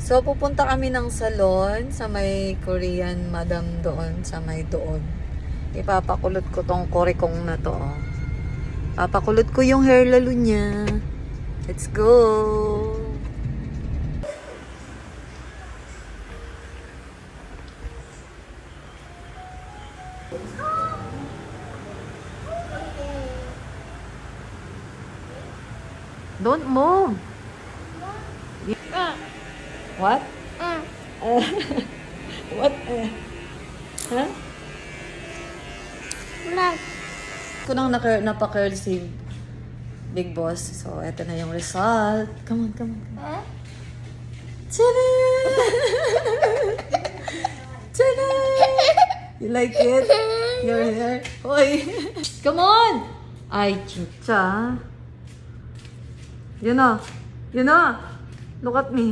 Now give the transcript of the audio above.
So, pupunta kami ng salon sa may Korean madam doon, sa may doon. Ipapakulot ko tong korikong na to. Oh. Papakulot ko yung hair lalo niya. Let's go! Don't move! What? What? Huh? Ko nang napa-curl si Big Boss. So, eto na yung result. Come on. Tada! Tada! You like it? Your hair? Hoy! Come on! Ay, chicha. You know. Look at me.